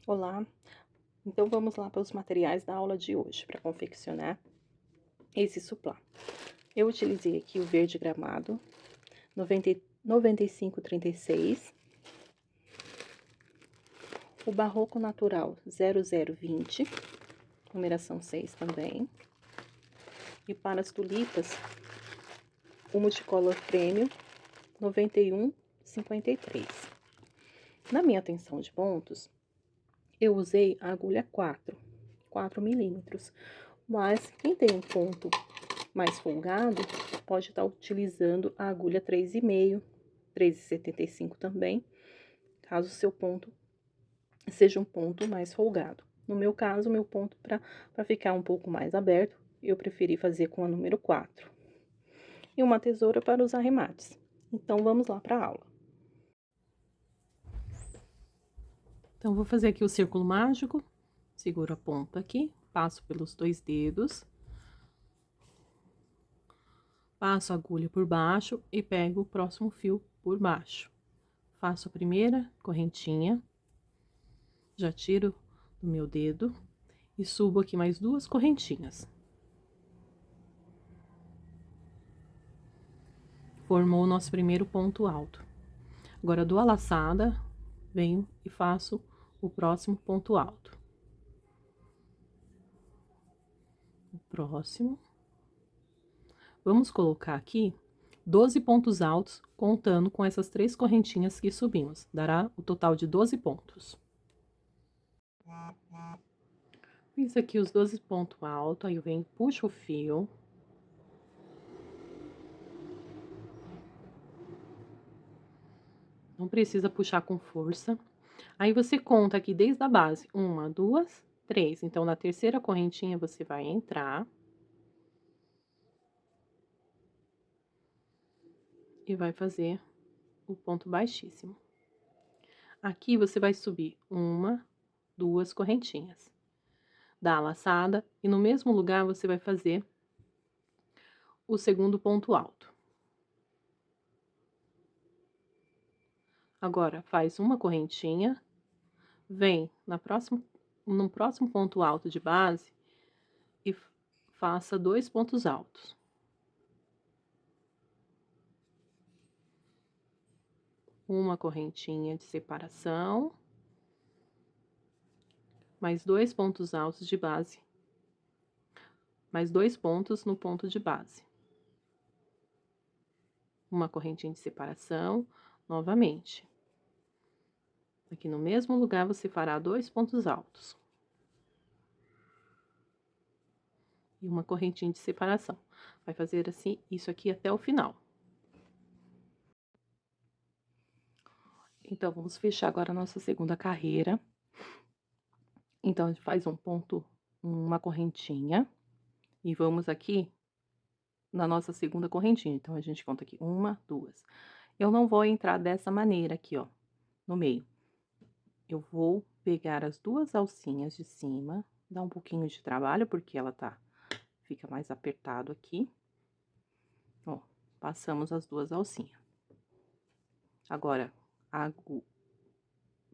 Olá, então vamos lá para os materiais da aula de hoje para confeccionar esse suplá. Eu utilizei aqui o verde gramado 9536, o barroco natural 0020, numeração 6 também, e para as tulipas o multicolor prêmio 9153. Na minha tensão de pontos, eu usei a agulha 4 milímetros, mas quem tem um ponto mais folgado pode estar utilizando a agulha 3,5, 3,75 também, caso o seu ponto seja um ponto mais folgado. No meu caso, meu ponto para ficar um pouco mais aberto, eu preferi fazer com a número 4. E uma tesoura para os arremates. Então, vamos lá para a aula. Então, vou fazer aqui o círculo mágico, seguro a ponta aqui, passo pelos 2 dedos, passo a agulha por baixo e pego o próximo fio por baixo. Faço a primeira correntinha, já tiro do meu dedo e subo aqui mais 2 correntinhas. Formou o nosso primeiro ponto alto. Agora, dou a laçada, venho e faço o próximo ponto alto. O próximo. Vamos colocar aqui 12 pontos altos, contando com essas 3 correntinhas que subimos. Dará o total de 12 pontos. Fiz aqui os 12 pontos altos, aí eu venho, puxo o fio. Não precisa puxar com força. Aí, você conta aqui desde a base, 1, 2, 3. Então, na terceira correntinha, você vai entrar. E vai fazer o ponto baixíssimo. Aqui, você vai subir 1, 2 correntinhas. Dá a laçada e no mesmo lugar, você vai fazer o segundo ponto alto. Agora, faz uma correntinha, vem no próximo ponto alto de base e faça 2 pontos altos. Uma correntinha de separação, mais 2 pontos altos de base, mais 2 pontos no ponto de base. Uma correntinha de separação, novamente. Aqui no mesmo lugar, você fará 2 pontos altos. E uma correntinha de separação. Vai fazer assim, isso aqui até o final. Então, vamos fechar agora a nossa segunda carreira. Então, a gente faz um ponto, uma correntinha, e vamos aqui na nossa segunda correntinha. Então, a gente conta aqui 1, 2. Eu não vou entrar dessa maneira aqui, ó, no meio. Eu vou pegar as 2 alcinhas de cima, dar um pouquinho de trabalho, porque ela fica mais apertado aqui. Ó, passamos as 2 alcinhas. Agora,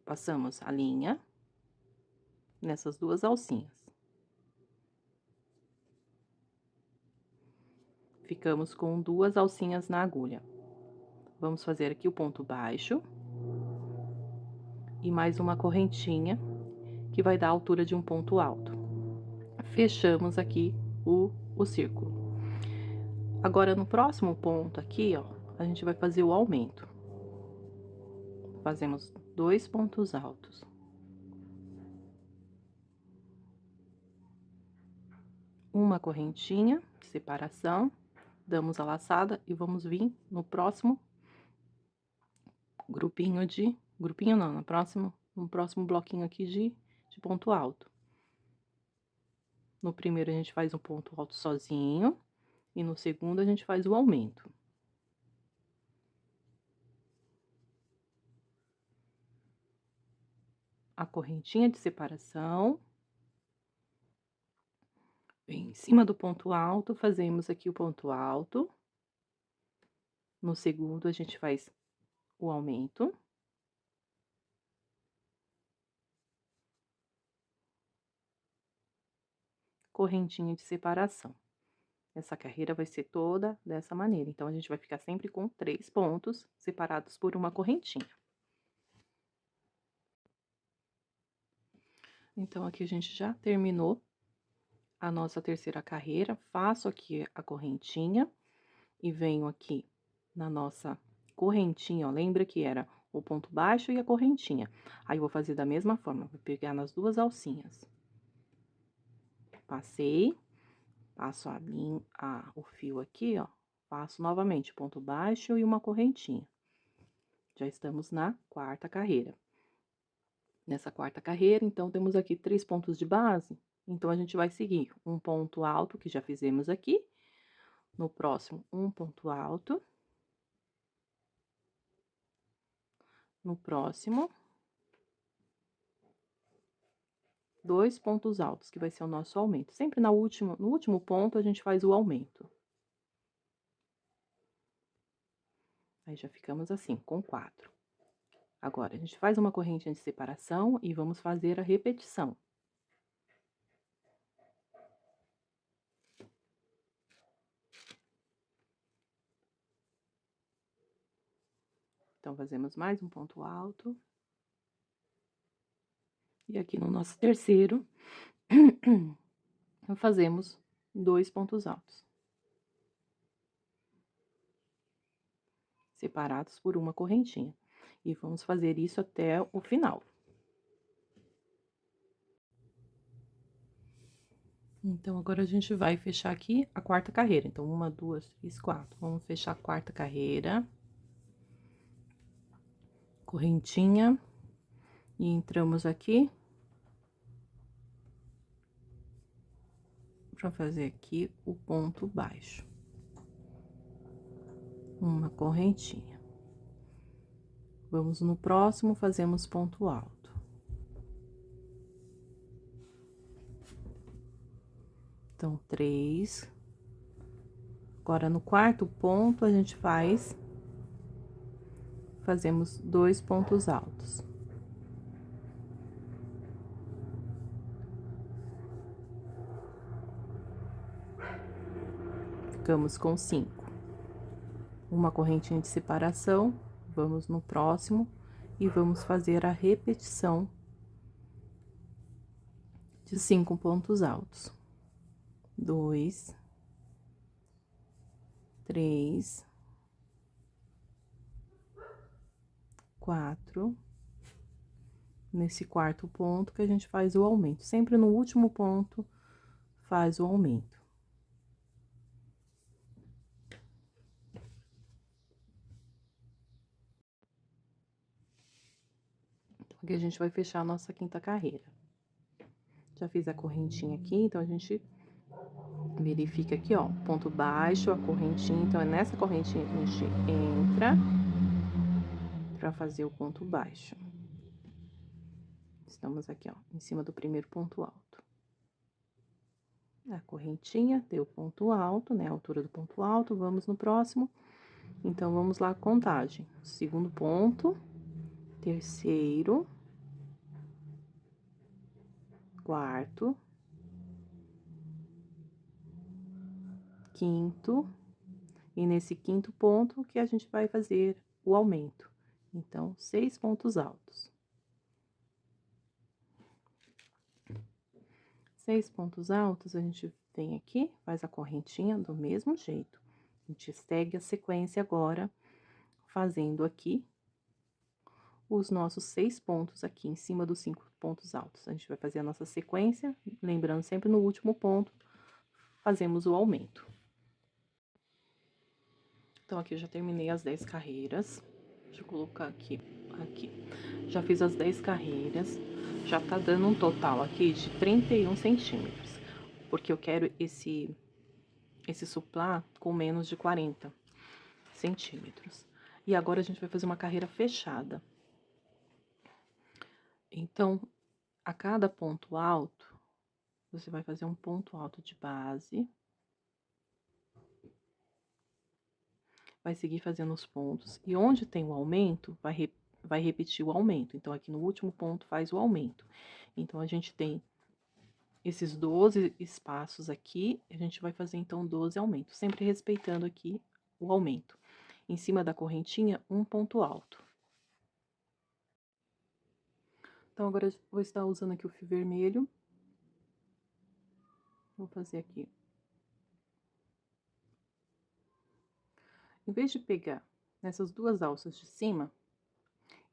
passamos a linha nessas 2 alcinhas. Ficamos com 2 alcinhas na agulha. Vamos fazer aqui o ponto baixo. E mais uma correntinha, que vai dar a altura de um ponto alto. Fechamos aqui o círculo. Agora, no próximo ponto aqui, ó, a gente vai fazer o aumento. Fazemos 2 pontos altos. Uma correntinha de separação, damos a laçada e vamos vir no próximo grupinho não, no próximo bloquinho aqui de ponto alto. No primeiro, a gente faz um ponto alto sozinho, e no segundo, a gente faz o aumento. A correntinha de separação. Em cima do ponto alto, fazemos aqui o ponto alto. No segundo, a gente faz o aumento. correntinha de separação. Essa carreira vai ser toda dessa maneira. Então, a gente vai ficar sempre com 3 pontos separados por uma correntinha. Então, aqui a gente já terminou a nossa terceira carreira. Faço aqui a correntinha e venho aqui na nossa correntinha, ó. Lembra que era o ponto baixo e a correntinha. Aí, eu vou fazer da mesma forma, vou pegar nas 2 alcinhas. Passei, passo o fio aqui, ó. Passo novamente ponto baixo e uma correntinha. Já estamos na 4ª carreira. Nessa 4ª carreira, então, temos aqui 3 pontos de base. Então, a gente vai seguir um ponto alto, que já fizemos aqui. No próximo, um ponto alto. No próximo, 2 pontos altos, que vai ser o nosso aumento. Sempre no último ponto, a gente faz o aumento. Aí, já ficamos assim, com 4. Agora, a gente faz uma correntinha de separação e vamos fazer a repetição. Então, fazemos mais um ponto alto. E aqui no nosso terceiro, fazemos 2 pontos altos. Separados por uma correntinha. E vamos fazer isso até o final. Então, agora a gente vai fechar aqui a 4ª carreira. Então, 1, 2, 3, 4. Vamos fechar a 4ª carreira. Correntinha. E entramos aqui. Pra fazer aqui o ponto baixo. Uma correntinha. Vamos no próximo, fazemos ponto alto. Então, 3. Agora, no 4º ponto, a gente fazemos 2 pontos altos. Ficamos com 5. Uma correntinha de separação, vamos no próximo e vamos fazer a repetição de 5 pontos altos. 2, 3, 4. Nesse 4º ponto que a gente faz o aumento. Sempre no último ponto, faz o aumento. Então, aqui a gente vai fechar a nossa 5ª carreira. Já fiz a correntinha aqui, então, a gente verifica aqui, ó, ponto baixo, a correntinha. Então, é nessa correntinha que a gente entra pra fazer o ponto baixo. Estamos aqui, ó, em cima do primeiro ponto alto. A correntinha, deu ponto alto, né, a altura do ponto alto, vamos no próximo. Então, vamos lá, contagem. Segundo ponto, terceiro, 4º, 5º, e nesse 5º ponto que a gente vai fazer o aumento. Então, 6 pontos altos. 6 pontos altos, a gente vem aqui, faz a correntinha do mesmo jeito. A gente segue a sequência agora, fazendo aqui os nossos 6 pontos aqui em cima dos 5 pontos altos. A gente vai fazer a nossa sequência, lembrando sempre no último ponto, fazemos o aumento. Então, aqui eu já terminei as 10 carreiras. Deixa eu colocar aqui. Já fiz as 10 carreiras. Já tá dando um total aqui de 31 centímetros. Porque eu quero esse suplá com menos de 40 centímetros. E agora, a gente vai fazer uma carreira fechada. Então, a cada ponto alto, você vai fazer um ponto alto de base. Vai seguir fazendo os pontos. E onde tem o aumento, vai repetir o aumento. Então, aqui no último ponto, faz o aumento. Então, a gente tem esses 12 espaços aqui, a gente vai fazer, então, 12 aumentos, sempre respeitando aqui o aumento. Em cima da correntinha, um ponto alto. Então, agora, eu vou estar usando aqui o fio vermelho. Vou fazer aqui. Em vez de pegar nessas duas alças de cima,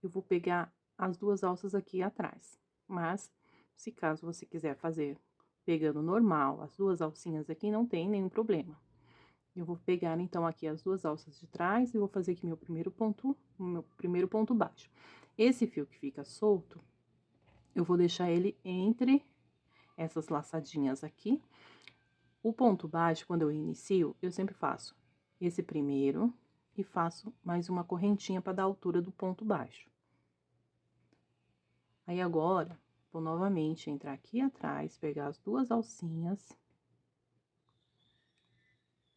eu vou pegar as duas alças aqui atrás. Mas, se caso você quiser fazer pegando normal, as duas alcinhas aqui, não tem nenhum problema. Eu vou pegar, então, aqui as duas alças de trás e vou fazer aqui meu primeiro ponto baixo. Esse fio que fica solto, eu vou deixar ele entre essas laçadinhas aqui. O ponto baixo, quando eu inicio, eu sempre faço esse primeiro e faço mais uma correntinha para dar a altura do ponto baixo. Aí, agora, vou novamente entrar aqui atrás, pegar as duas alcinhas,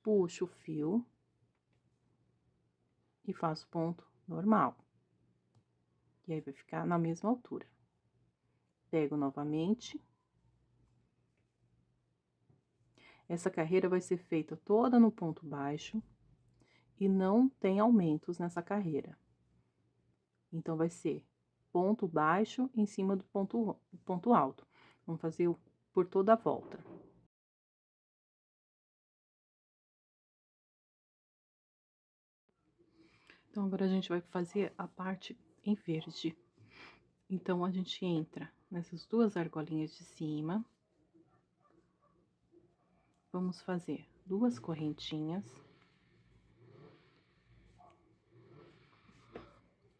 puxo o fio e faço ponto normal. E aí, vai ficar na mesma altura. Pego novamente. Essa carreira vai ser feita toda no ponto baixo e não tem aumentos nessa carreira. Então, vai ser ponto baixo em cima do ponto alto. Vamos fazer por toda a volta. Então, agora a gente vai fazer a parte em verde. Então, a gente entra nessas duas argolinhas de cima. Vamos fazer duas correntinhas.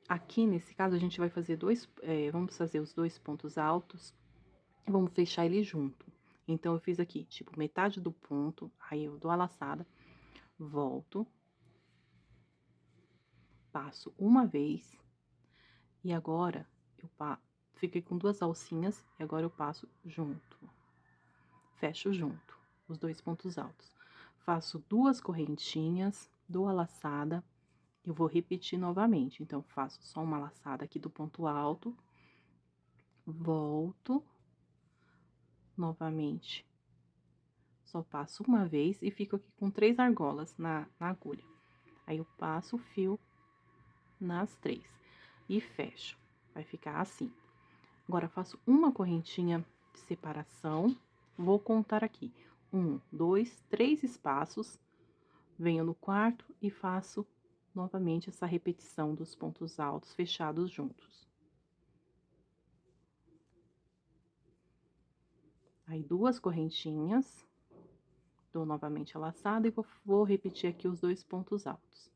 Aqui, nesse caso, a gente vai fazer vamos fazer os dois pontos altos e vamos fechar ele junto. Então, eu fiz aqui, tipo, metade do ponto, aí eu dou a laçada, volto, passo uma vez, e agora, fiquei com duas alcinhas, e agora eu passo junto. Fecho junto, os dois pontos altos. Faço duas correntinhas, dou a laçada, eu vou repetir novamente. Então, faço só uma laçada aqui do ponto alto, volto, novamente, só passo uma vez e fico aqui com 3 argolas na agulha. Aí, eu passo o fio nas 3 e fecho, vai ficar assim. Agora, faço uma correntinha de separação, vou contar aqui, 1, 2, 3 espaços, venho no quarto e faço novamente essa repetição dos pontos altos fechados juntos. Aí, duas correntinhas, dou novamente a laçada e vou repetir aqui os dois pontos altos.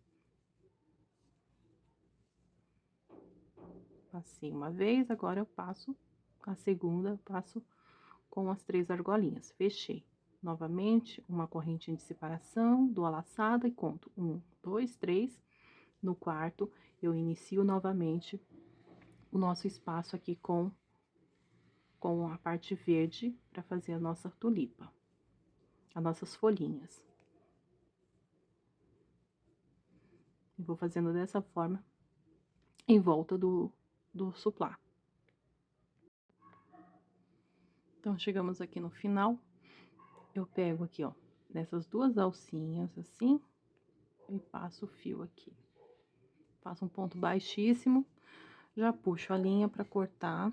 Passei uma vez, agora eu passo a segunda, passo com as 3 argolinhas. Fechei. Novamente, uma correntinha de separação, dou a laçada e conto 1, 2, 3. No quarto, eu inicio novamente o nosso espaço aqui com a parte verde para fazer a nossa tulipa, as nossas folhinhas. E vou fazendo dessa forma em volta do suplá. Então, chegamos aqui no final, eu pego aqui, ó, nessas duas alcinhas, assim, e passo o fio aqui. Faço um ponto baixíssimo, já puxo a linha pra cortar.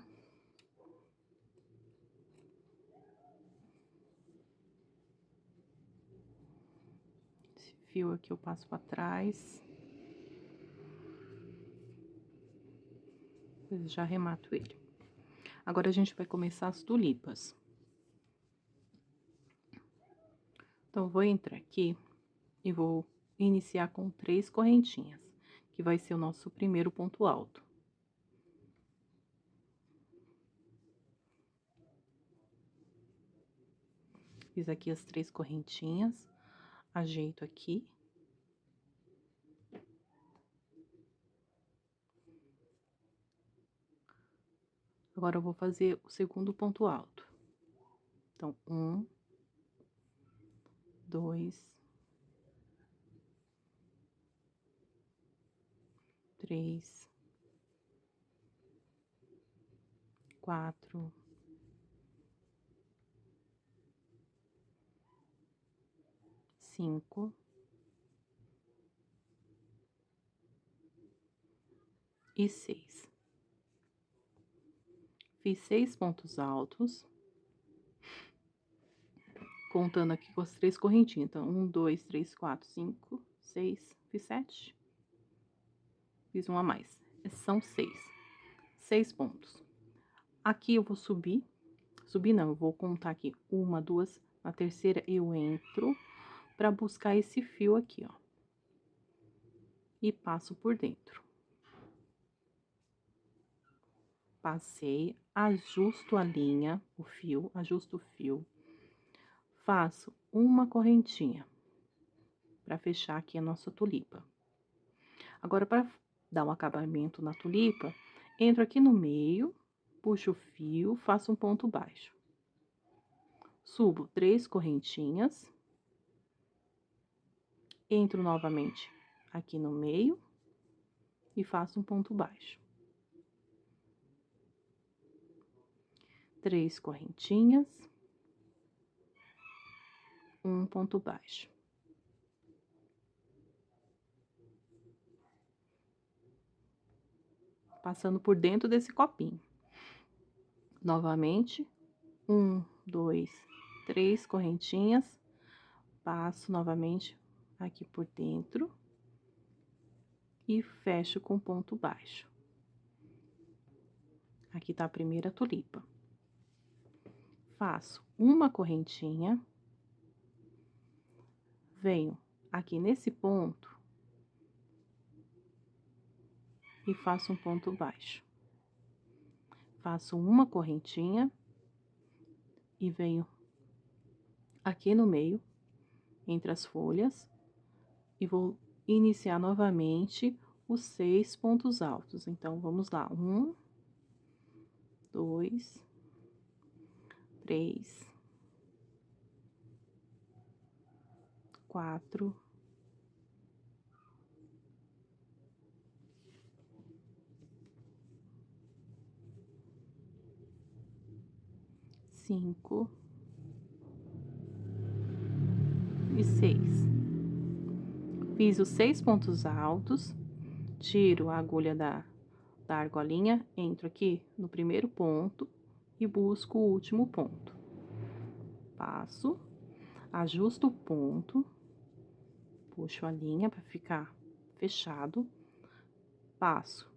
Esse fio aqui eu passo pra trás. Depois já arremato ele. Agora, a gente vai começar as tulipas. Então, vou entrar aqui e vou iniciar com 3 correntinhas, que vai ser o nosso primeiro ponto alto. Fiz aqui as 3 correntinhas, ajeito aqui. Agora, eu vou fazer o segundo ponto alto. Então, 1, 2, 3, 4, 5 e 6. Fiz 6 pontos altos, contando aqui com as 3 correntinhas. Então, 1, 2, 3, 4, 5, 6, fiz 7. Fiz um a mais. São 6. 6 pontos. Aqui eu vou subir não, eu vou contar aqui 1, 2, na terceira eu entro pra buscar esse fio aqui, ó. E passo por dentro. Passei, ajusto a linha, o fio, ajusto o fio. Faço uma correntinha pra fechar aqui a nossa tulipa. Agora, para dar um acabamento na tulipa, entro aqui no meio, puxo o fio, faço um ponto baixo. Subo 3 correntinhas. Entro novamente aqui no meio e faço um ponto baixo. 3 correntinhas. Um ponto baixo. Passando por dentro desse copinho. Novamente, 1, 2, 3 correntinhas. Passo novamente aqui por dentro. E fecho com ponto baixo. Aqui tá a primeira tulipa. Faço uma correntinha. Venho aqui nesse ponto. E faço um ponto baixo. Faço uma correntinha. E venho aqui no meio, entre as folhas. E vou iniciar novamente os 6 pontos altos. Então, vamos lá. 1, 2, 3, 4, 5 e 6. Fiz os 6 pontos altos, tiro a agulha da argolinha, entro aqui no primeiro ponto e busco o último ponto. Passo, ajusto o ponto, puxo a linha para ficar fechado, passo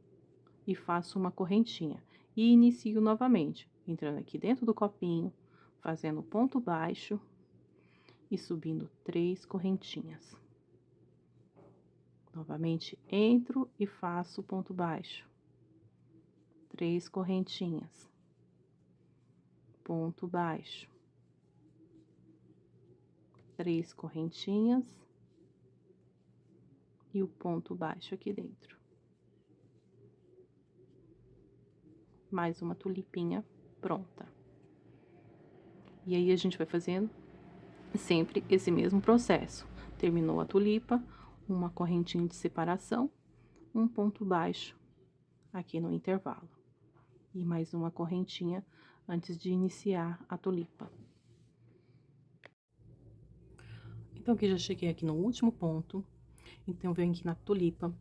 e faço uma correntinha. E inicio novamente, entrando aqui dentro do copinho, fazendo ponto baixo e subindo 3 correntinhas. Novamente, entro e faço ponto baixo. 3 correntinhas. Ponto baixo. 3 correntinhas. E o ponto baixo aqui dentro. Mais uma tulipinha pronta. E aí, a gente vai fazendo sempre esse mesmo processo. Terminou a tulipa, uma correntinha de separação, um ponto baixo aqui no intervalo. E mais uma correntinha antes de iniciar a tulipa. Então, aqui já cheguei aqui no último ponto. Então, eu venho aqui na tulipa.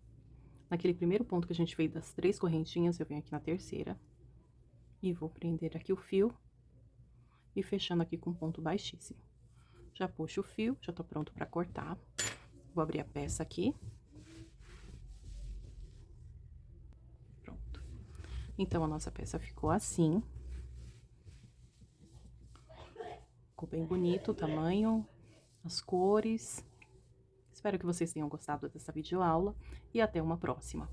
Naquele primeiro ponto que a gente fez das 3 correntinhas, eu venho aqui na terceira. E vou prender aqui o fio. E fechando aqui com ponto baixíssimo. Já puxo o fio, já tô pronto pra cortar. Vou abrir a peça aqui. Pronto. Então, a nossa peça ficou assim. Ficou bem bonito o tamanho, as cores. Espero que vocês tenham gostado dessa videoaula e até uma próxima.